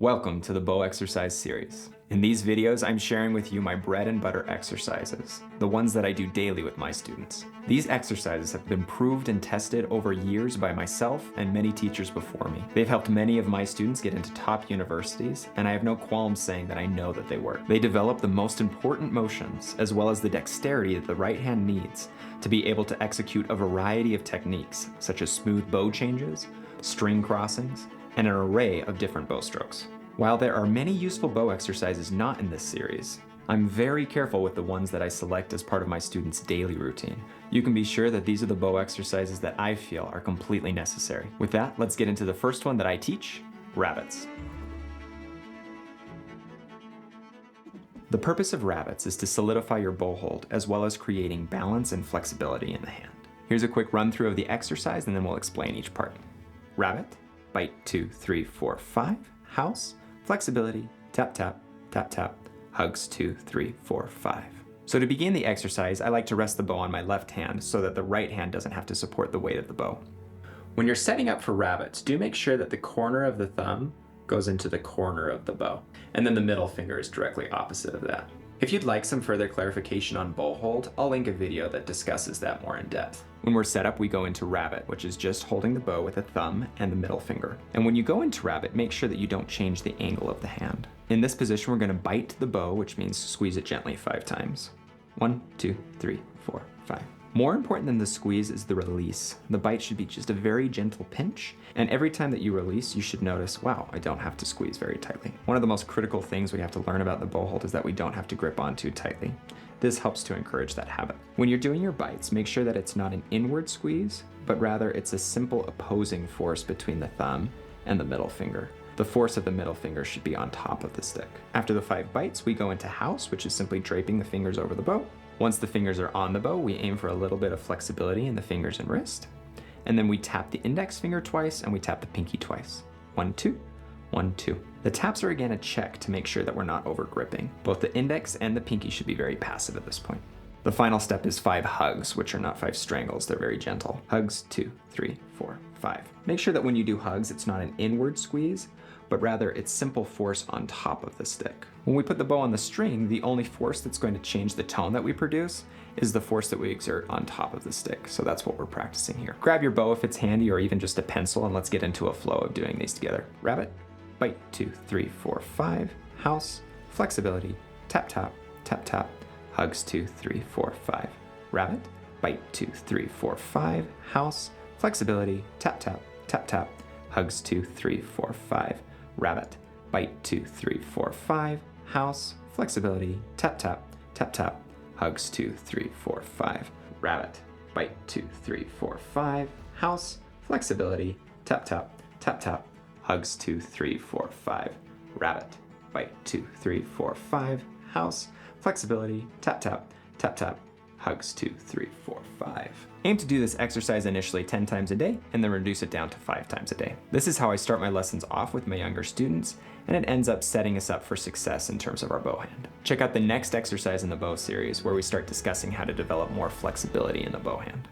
Welcome to the bow exercise series. In these videos, I'm sharing with you my bread and butter exercises, the ones that I do daily with my students. These exercises have been proved and tested over years by myself and many teachers before me. They've helped many of my students get into top universities, and I have no qualms saying that I know that they work. They develop the most important motions, as well as the dexterity that the right hand needs to be able to execute a variety of techniques, such as smooth bow changes, string crossings, and an array of different bow strokes. While there are many useful bow exercises not in this series, I'm very careful with the ones that I select as part of my students' daily routine. You can be sure that these are the bow exercises that I feel are completely necessary. With that, let's get into the first one that I teach, rabbits. The purpose of rabbits is to solidify your bow hold, as well as creating balance and flexibility in the hand. Here's a quick run through of the exercise, and then we'll explain each part. Rabbit, bite 2, 3, 4, 5, house, flexibility, tap, tap, tap, tap, hugs 2, 3, 4, 5. So to begin the exercise, I like to rest the bow on my left hand so that the right hand doesn't have to support the weight of the bow. When you're setting up for rabbits, do make sure that the corner of the thumb goes into the corner of the bow, and then the middle finger is directly opposite of that. If you'd like some further clarification on bow hold, I'll link a video that discusses that more in depth. When we're set up, we go into rabbit, which is just holding the bow with a thumb and the middle finger. And when you go into rabbit, make sure that you don't change the angle of the hand. In this position, we're going to bite the bow, which means squeeze it gently 5 times. 1, 2, 3, 4, 5. More important than the squeeze is the release. The bite should be just a very gentle pinch, and every time that you release, you should notice, wow, I don't have to squeeze very tightly. One of the most critical things we have to learn about the bow hold is that we don't have to grip on too tightly. This helps to encourage that habit. When you're doing your bites, make sure that it's not an inward squeeze, but rather it's a simple opposing force between the thumb and the middle finger. The force of the middle finger should be on top of the stick. After the 5 bites, we go into house, which is simply draping the fingers over the bow. Once the fingers are on the bow, we aim for a little bit of flexibility in the fingers and wrist. And then we tap the index finger twice and we tap the pinky twice. 1, 2, 1, 2. The taps are again a check to make sure that we're not over gripping. Both the index and the pinky should be very passive at this point. The final step is 5 hugs, which are not 5 strangles, they're very gentle. Hugs 2, 3, 4, 5. Make sure that when you do hugs, it's not an inward squeeze, but rather it's simple force on top of the stick. When we put the bow on the string, the only force that's going to change the tone that we produce is the force that we exert on top of the stick. So that's what we're practicing here. Grab your bow if it's handy, or even just a pencil, and let's get into a flow of doing these together. Rabbit, bite 2, 3, 4, 5, house, flexibility, tap, tap, tap, tap, hugs 2, 3, 4, 5. Rabbit, bite 2, 3, 4, 5, house, flexibility, tap, tap, tap, tap, hugs 2, 3, 4, 5. Rabbit, bite 2, 3, 4, 5, house, flexibility, tap, tap, tap, tap, hugs 2, 3, 4, 5. Rabbit, bite 2, 3, 4, 5, house, flexibility, tap, tap, tap, tap, hugs 2, 3, 4, 5. Rabbit, bite 2, 3, 4, 5, house, flexibility, tap, tap, tap, tap, hugs 2, 3, 4, 5. Aim to do this exercise initially 10 times a day and then reduce it down to 5 times a day. This is how I start my lessons off with my younger students, and it ends up setting us up for success in terms of our bow hand. Check out the next exercise in the bow series where we start discussing how to develop more flexibility in the bow hand.